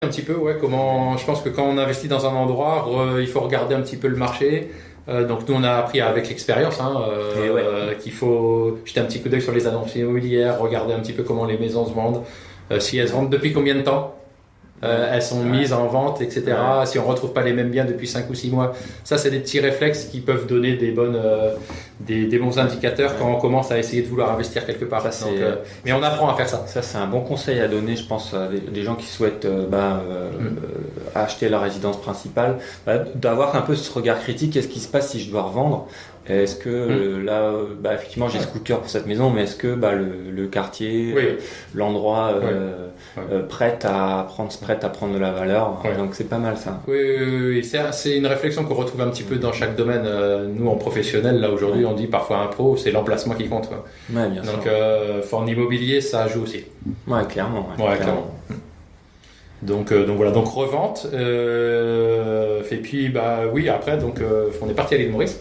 Un petit peu, ouais, comment, je pense que quand on investit dans un endroit, il faut regarder un petit peu le marché. Donc nous on a appris avec l'expérience qu'il faut jeter un petit coup d'œil sur les annonces immobilières, regarder un petit peu comment les maisons se vendent, si elles se vendent depuis combien de temps. Elles sont mises en vente, etc. Si on retrouve pas les mêmes biens depuis 5 ou 6 mois, ça c'est des petits réflexes qui peuvent donner des bons indicateurs quand on commence à essayer de vouloir investir quelque part. Ça, Donc, mais on apprend à faire ça. Ça, c'est un bon conseil à donner, je pense, à des gens qui souhaitent acheter leur résidence principale, d'avoir un peu ce regard critique. Qu'est-ce qui se passe si je dois revendre? Est-ce que là, effectivement, j'ai ce coup de cœur pour cette maison, mais est-ce que le quartier, l'endroit prête à prendre de la valeur? Donc c'est pas mal ça. Oui. C'est une réflexion qu'on retrouve un petit peu dans chaque domaine. Nous, en professionnel, là aujourd'hui, on dit parfois un pro, c'est l'emplacement qui compte. Quoi. Ouais, bien sûr. Donc, en immobilier, ça joue aussi. Ouais, clairement. Clairement. Donc voilà, donc revente. Et puis après, on est parti à l'île Maurice.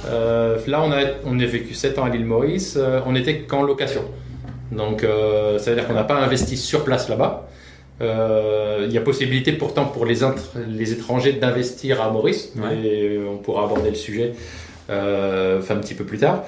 Là, on a vécu 7 ans à l'île Maurice. On était qu'en location. Donc, ça veut dire qu'on n'a pas investi sur place là-bas. Il y a possibilité pourtant pour les étrangers d'investir à Maurice. Et on pourra aborder le sujet un petit peu plus tard.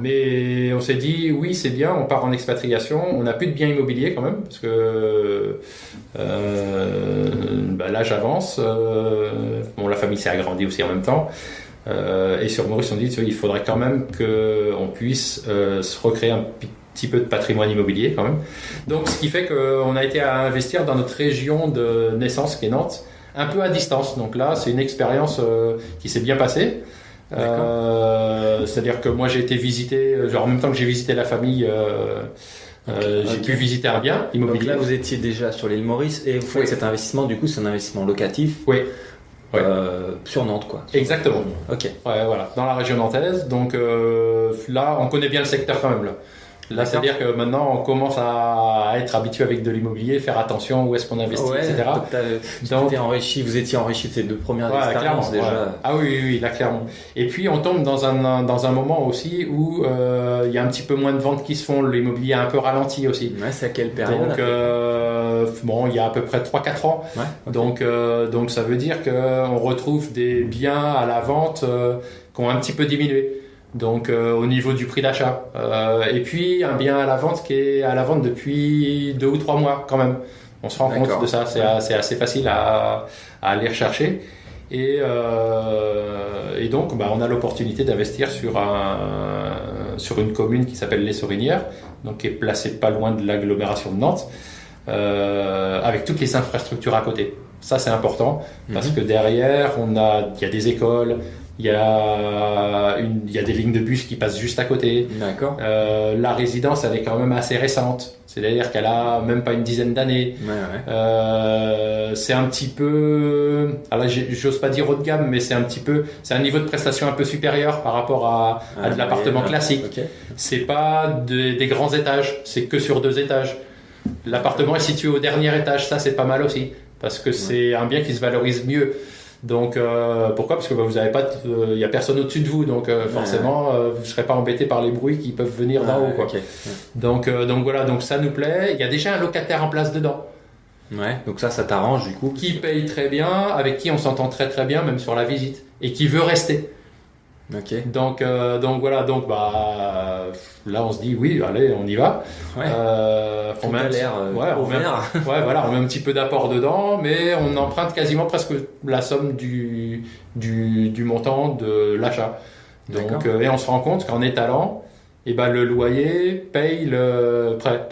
Mais on s'est dit, oui, c'est bien, on part en expatriation. On n'a plus de biens immobiliers quand même, parce que l'âge avance. La famille s'est agrandie aussi en même temps. Et sur Maurice, on dit il faudrait quand même qu'on puisse se recréer un petit peu de patrimoine immobilier quand même. Donc, ce qui fait qu'on a été à investir dans notre région de naissance, qui est Nantes, un peu à distance. Donc là, c'est une expérience qui s'est bien passée. C'est-à-dire que moi, j'ai été visiter, en même temps que j'ai visité la famille, j'ai pu visiter un bien immobilier. Donc là, vous étiez déjà sur l'île Maurice et vous faites cet investissement. Du coup, c'est un investissement locatif. Oui. Sur Nantes, quoi. Exactement. Ok. Voilà, dans la région nantaise. Donc là, on connaît bien le secteur quand même là. Là, c'est-à-dire que maintenant, on commence à être habitué avec de l'immobilier, faire attention où est-ce qu'on investit, etc. Donc, vous étiez enrichi de ces 2 premières expériences déjà. Ah oui, là, clairement. Et puis, on tombe dans un moment aussi où il y a un petit peu moins de ventes qui se font, l'immobilier a un peu ralenti aussi. Ouais, c'est à quelle période? Donc, il y a à peu près 3-4 ans. Donc, ça veut dire qu'on retrouve des biens à la vente qui ont un petit peu diminué. Donc au niveau du prix d'achat et puis un bien à la vente qui est à la vente depuis 2 ou 3 mois quand même, on se rend compte de ça, c'est assez facile à aller rechercher et donc on a l'opportunité d'investir sur une commune qui s'appelle Les Sorinières, donc qui est placée pas loin de l'agglomération de Nantes, avec toutes les infrastructures à côté. Ça c'est important parce que derrière il y a des écoles, il y a des lignes de bus qui passent juste à côté. D'accord. La résidence, elle est quand même assez récente. C'est-à-dire qu'elle a même pas une dizaine d'années. C'est un petit peu, alors j'ose pas dire haut de gamme, mais c'est un niveau de prestation un peu supérieur par rapport à de l'appartement classique. C'est pas des grands étages, c'est que sur 2 étages. L'appartement est situé au dernier étage, ça c'est pas mal aussi, parce que c'est un bien qui se valorise mieux. Donc pourquoi? Parce que vous avez pas, il y a personne au-dessus de vous, donc forcément vous serez pas embêté par les bruits qui peuvent venir d'en haut, quoi. Donc voilà, donc ça nous plaît. Il y a déjà un locataire en place dedans. Donc ça t'arrange du coup. Qui paye très bien, avec qui on s'entend très très bien, même sur la visite, et qui veut rester. Donc voilà, là on se dit oui, allez, on y va. On met on met un petit peu d'apport dedans, mais on emprunte quasiment presque la somme du montant de l'achat. Donc et on se rend compte qu'en étalant, le loyer paye le prêt.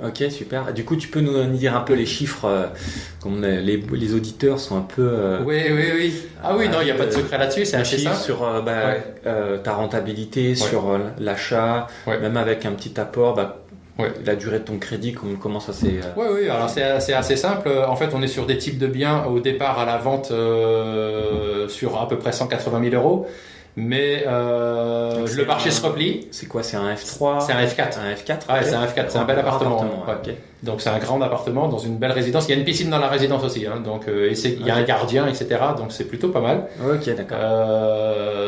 Ok, super. Du coup, tu peux nous dire un peu les chiffres, comme les auditeurs sont un peu... Oui. Ah oui, non, il n'y a pas de secret là-dessus, c'est assez simple. Sur ta rentabilité, sur l'achat, même avec un petit apport, la durée de ton crédit, comment ça s'est... Oui, alors c'est assez simple. En fait, on est sur des types de biens au départ à la vente sur à peu près 180 000 euros. Mais le marché se replie. C'est quoi? C'est un F3? C'est un F4. Un F4? C'est un F4. C'est un bel appartement. Donc c'est un grand appartement dans une belle résidence. Il y a une piscine dans la résidence aussi. Donc il y a un gardien, etc. Donc c'est plutôt pas mal. Ok, d'accord.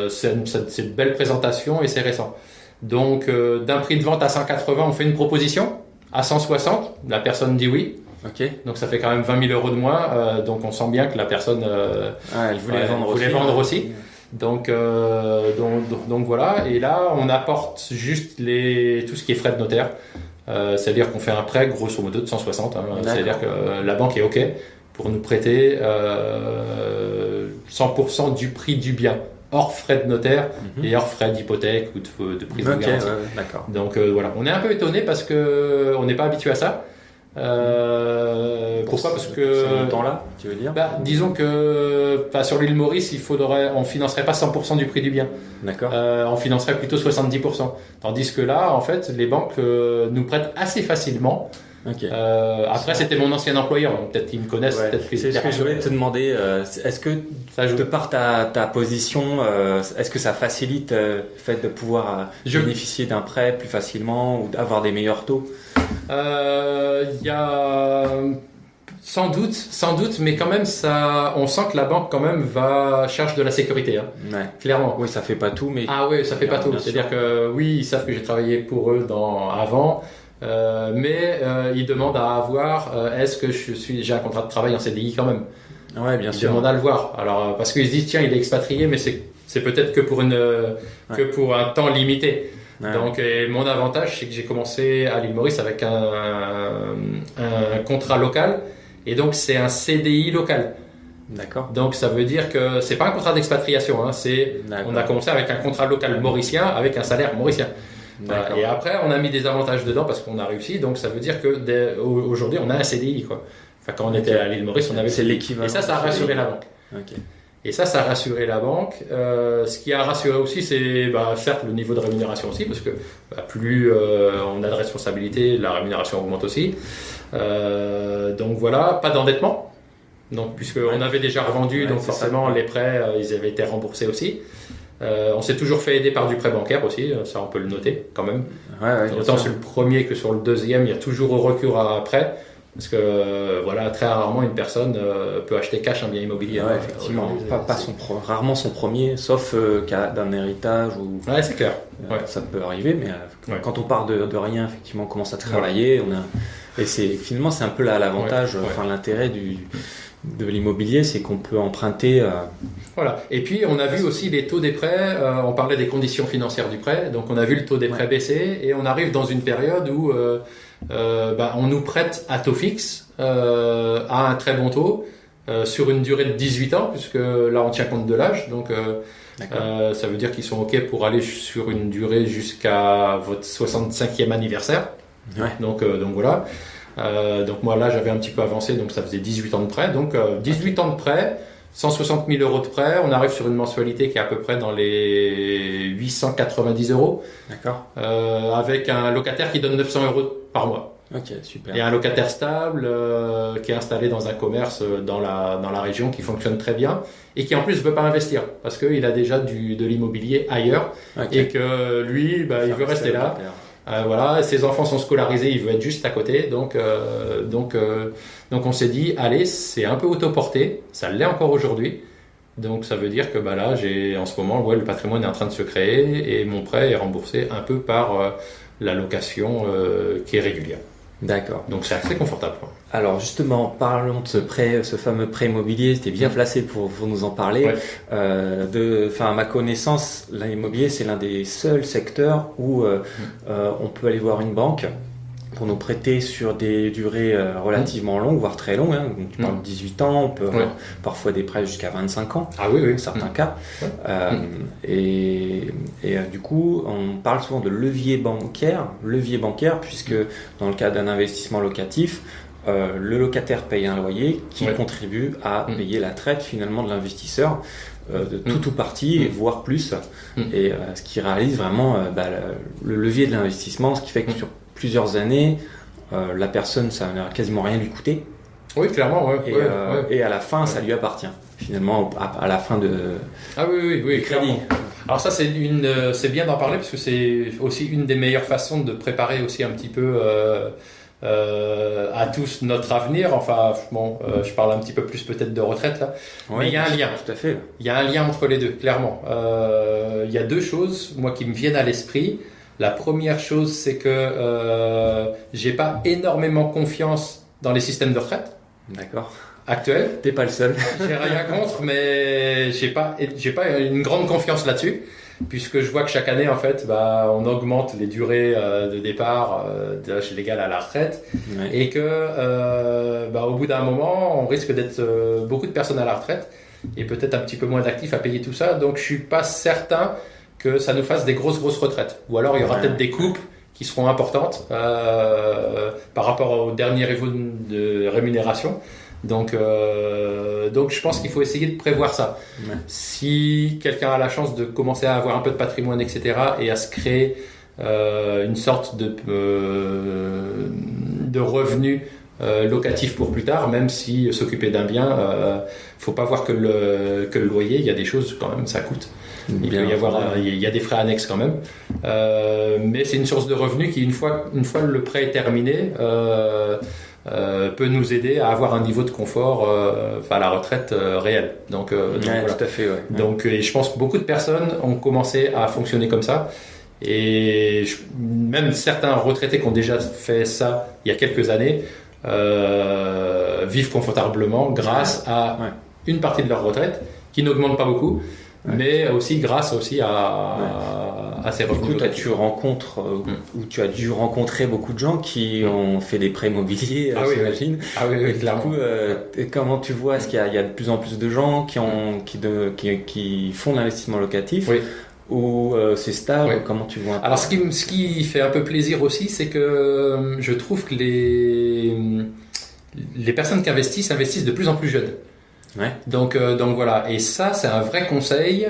C'est une belle présentation et c'est récent. Donc d'un prix de vente à 180, on fait une proposition. À 160, la personne dit oui. Ok. Donc ça fait quand même 20 000 euros de moins. Donc on sent bien que la personne elle voulait vendre aussi. Donc voilà. Et là, on apporte juste tout ce qui est frais de notaire. C'est-à-dire qu'on fait un prêt grosso modo de 160. C'est-à-dire que la banque est OK pour nous prêter 100% du prix du bien, hors frais de notaire et hors frais d'hypothèque ou de prise de garantie. D'accord. Donc voilà, on est un peu étonné parce que on n'est pas habitué à ça. Pourquoi ? Parce que ce montant-là, tu veux dire ? Disons que sur l'île Maurice, on financerait pas 100% du prix du bien. D'accord. On financerait plutôt 70%. Tandis que là, en fait, les banques nous prêtent assez facilement. Okay. Après, c'était mon ancien employeur, donc peut-être qu'ils me connaissent. Peut-être c'est ce que je voulais te demander. Est-ce que, de par ta position, est-ce que ça facilite le fait de pouvoir bénéficier d'un prêt plus facilement ou d'avoir des meilleurs taux ? Il y a sans doute, mais quand même, on sent que la banque quand même cherche de la sécurité, clairement. Oui, ça fait pas tout, mais ça fait pas tout. C'est-à-dire que oui, ils savent que j'ai travaillé pour eux avant. Mais ils demandent à avoir est-ce que j'ai un contrat de travail en CDI quand même. Ouais, bien sûr. Ils demandent à le voir. Alors parce qu'ils se disent tiens, il est expatrié, mais c'est peut-être que pour un temps limité. Ouais. Donc mon avantage, c'est que j'ai commencé à l'île Maurice avec un contrat local, et donc c'est un CDI local. D'accord. Donc ça veut dire que c'est pas un contrat d'expatriation, on a commencé avec un contrat local mauricien avec un salaire mauricien. Et après, on a mis des avantages dedans parce qu'on a réussi. Donc, ça veut dire que aujourd'hui, on a un CDI, quoi. Enfin, quand on était à l'île Maurice, on avait. C'est l'équivalent. Et ça a rassuré la banque. Okay. Et ça a rassuré la banque. Ce qui a rassuré aussi, c'est certes le niveau de rémunération aussi, parce que plus on a de responsabilité, la rémunération augmente aussi. Donc voilà, pas d'endettement. Donc, puisqu'on avait déjà revendu, donc forcément, les prêts, ils avaient été remboursés aussi. On s'est toujours fait aider par du prêt bancaire aussi, ça on peut le noter quand même. Autant sur le premier que sur le deuxième, il y a toujours recours à un prêt, parce que très rarement une personne peut acheter cash un bien immobilier. Effectivement, rarement son premier, sauf cas d'un héritage ou. C'est clair. Ça peut arriver, mais quand on part de rien, effectivement, on commence à travailler, et finalement c'est un peu l'avantage, l'intérêt de l'immobilier, c'est qu'on peut emprunter. Voilà. Et puis on a vu aussi les taux des prêts. On parlait des conditions financières du prêt, donc on a vu le taux des prêts baisser, et on arrive dans une période où on nous prête à taux fixe, à un très bon taux, sur une durée de 18 ans, puisque là on tient compte de l'âge, donc ça veut dire qu'ils sont OK pour aller sur une durée jusqu'à votre 65e anniversaire. Donc voilà. Donc moi là j'avais un petit peu avancé, donc ça faisait 18 ans de prêt, donc 18 ans de prêt, 160 000 euros de prêt, on arrive sur une mensualité qui est à peu près dans les 890 euros. D'accord. Avec un locataire qui donne 900 euros par mois. Ok, super. Et un locataire stable qui est installé dans un commerce dans la région qui fonctionne très bien et qui en plus ne veut pas investir parce qu'il a déjà de l'immobilier ailleurs, et que lui il veut rester là. Ses enfants sont scolarisés, il veut être juste à côté, donc on s'est dit allez, c'est un peu autoporté, ça l'est encore aujourd'hui, donc ça veut dire que là en ce moment le patrimoine est en train de se créer et mon prêt est remboursé un peu par la location qui est régulière. D'accord. Donc c'est assez confortable. Alors justement, parlons de ce fameux prêt immobilier. C'était bien placé pour nous en parler. À ma connaissance, l'immobilier c'est l'un des seuls secteurs où on peut aller voir une banque pour nous prêter sur des durées relativement longues, voire très longues. Donc, tu parles de 18 ans, on peut avoir parfois des prêts jusqu'à 25 ans, dans certains cas. Du coup, on parle souvent de levier bancaire, puisque dans le cas d'un investissement locatif, le locataire paye un loyer qui contribue à payer la traite finalement de l'investisseur, de tout ou partie, voire plus, et ce qui réalise vraiment le levier de l'investissement, ce qui fait que sur plusieurs années, la personne, ça n'a quasiment rien lui coûté. Oui, clairement. Et à la fin, ça lui appartient. Finalement, à la fin de. Ah oui, clairement. Alors ça, c'est bien d'en parler parce que c'est aussi une des meilleures façons de préparer aussi un petit peu à tous notre avenir. Je parle un petit peu plus peut-être de retraite là, mais il y a un lien. Tout à fait. Il y a un lien entre les deux, clairement. Il y a deux choses, moi, qui me viennent à l'esprit. La première chose, c'est que j'ai pas énormément confiance dans les systèmes de retraite. D'accord. Actuels. T'es pas le seul. J'ai rien contre, mais j'ai pas une grande confiance là-dessus, puisque je vois que chaque année, en fait, on augmente les durées de départ de l'âge légal à la retraite, et que au bout d'un moment, on risque d'être beaucoup de personnes à la retraite et peut-être un petit peu moins d'actifs à payer tout ça. Donc, je suis pas certain que ça nous fasse des grosses retraites. Ou alors, il y aura peut-être des coupes qui seront importantes par rapport au dernier niveau de rémunération. Donc je pense qu'il faut essayer de prévoir ça. Ouais. Si quelqu'un a la chance de commencer à avoir un peu de patrimoine, etc., et à se créer une sorte de revenu locatif pour plus tard, même si s'occuper d'un bien, faut pas voir que le loyer, il y a des choses quand même, ça coûte. Il peut y avoir, il y a des frais annexes quand même, mais c'est une source de revenus qui, une fois le prêt est terminé, peut nous aider à avoir un niveau de confort à la retraite réel. Donc voilà. Tout à fait. Ouais. Donc, et je pense que beaucoup de personnes ont commencé à fonctionner comme ça. Et même certains retraités qui ont déjà fait ça il y a quelques années vivent confortablement grâce à une partie de leur retraite qui n'augmente pas beaucoup, mais aussi grâce à ces revenus. Du coup, tu rencontres ou tu as dû rencontrer beaucoup de gens qui ont fait des prêts immobiliers, j'imagine. Oui, clairement. Du coup, comment tu vois, est-ce qu'il y a de plus en plus de gens qui font de l'investissement locatif? Oui. Ou c'est stable? Comment tu vois? Alors, ce qui fait un peu plaisir aussi, c'est que je trouve que les personnes qui investissent de plus en plus jeunes. Ouais. Donc voilà, et ça c'est un vrai conseil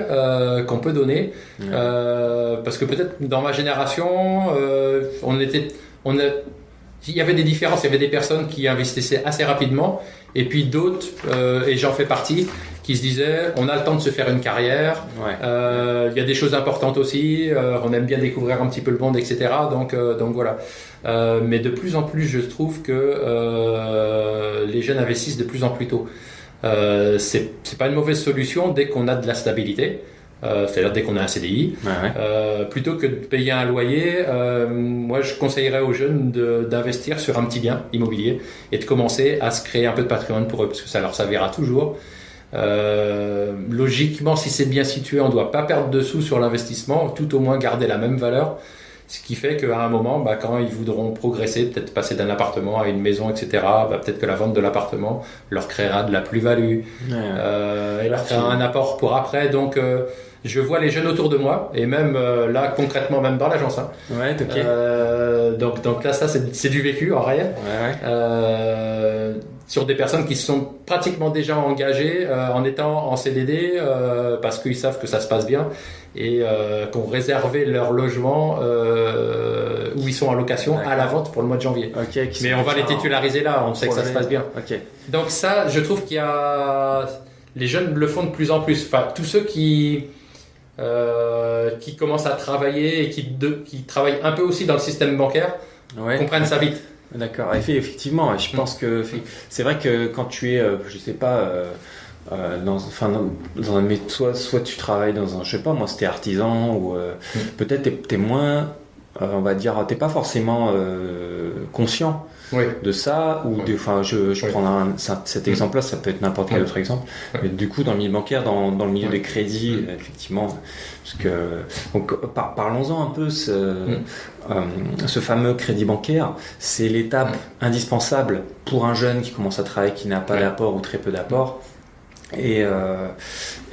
qu'on peut donner, parce que peut-être dans ma génération il y avait des différences, il y avait des personnes qui investissaient assez rapidement, et puis d'autres, et j'en fais partie, qui se disaient on a le temps de se faire une carrière, il y a des choses importantes aussi, on aime bien découvrir un petit peu le monde, etc. Donc voilà. Mais de plus en plus je trouve que les jeunes investissent de plus en plus tôt. C'est pas une mauvaise solution dès qu'on a de la stabilité, c'est-à-dire dès qu'on a un CDI, plutôt que de payer un loyer. Moi je conseillerais aux jeunes d'investir sur un petit bien immobilier et de commencer à se créer un peu de patrimoine pour eux, parce que ça leur servira toujours. Logiquement, si c'est bien situé, on ne doit pas perdre de sous sur l'investissement, tout au moins garder la même valeur. Ce qui fait qu'à un moment, quand ils voudront progresser, peut-être passer d'un appartement à une maison, etc., peut-être que la vente de l'appartement leur créera de la plus-value, et leur créera un apport pour après. Donc, je vois les jeunes autour de moi, et même là, concrètement, même dans l'agence. Donc là, ça, c'est du vécu en réel. Sur des personnes qui sont pratiquement déjà engagées en étant en CDD, parce qu'ils savent que ça se passe bien, et qui ont réservé leur logement où ils sont en location à la vente pour le mois de janvier. Mais on va les titulariser là, on sait que ça se passe bien. Donc ça, je trouve qu'il y a... Les jeunes le font de plus en plus. Enfin, tous ceux qui commencent à travailler et qui travaillent un peu aussi dans le système bancaire comprennent ça vite. D'accord, effectivement, je pense que c'est vrai que quand tu es, je sais pas, dans un métier, soit tu travailles dans un, je sais pas moi, si t'es artisan, ou peut-être t'es moins, on va dire, t'es pas forcément conscient de ça, ou je prends cet exemple-là, ça peut être n'importe quel autre exemple, mais du coup dans le milieu bancaire, dans le milieu des crédits, effectivement, parce que donc parlons-en un peu, ce fameux crédit bancaire, c'est l'étape indispensable pour un jeune qui commence à travailler, qui n'a pas d'apport ou très peu d'apport. Et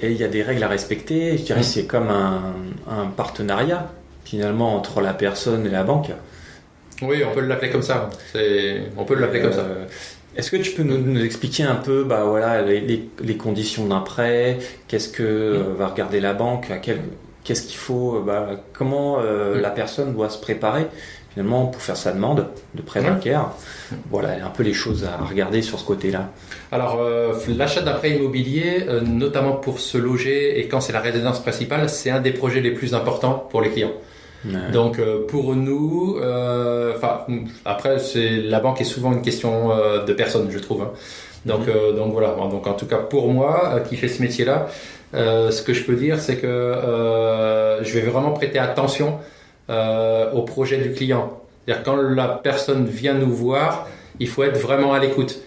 il y a des règles à respecter. Je dirais que c'est comme un partenariat finalement entre la personne et la banque. Oui, on peut l'appeler comme ça. On peut l'appeler comme ça. Est-ce que tu peux nous expliquer un peu les conditions d'un prêt? Qu'est-ce que va regarder la banque? Qu'est-ce qu'il faut, comment la personne doit se préparer finalement pour faire sa demande de prêt bancaire? Voilà, un peu les choses à regarder sur ce côté-là. Alors, l'achat d'un prêt immobilier, notamment pour se loger et quand c'est la résidence principale, c'est un des projets les plus importants pour les clients. Donc pour nous, après la banque est souvent une question de personne, je trouve. Donc voilà. Donc en tout cas pour moi qui fais ce métier-là, ce que je peux dire, c'est que je vais vraiment prêter attention au projet du client. C'est-à-dire quand la personne vient nous voir, il faut être vraiment à l'écoute.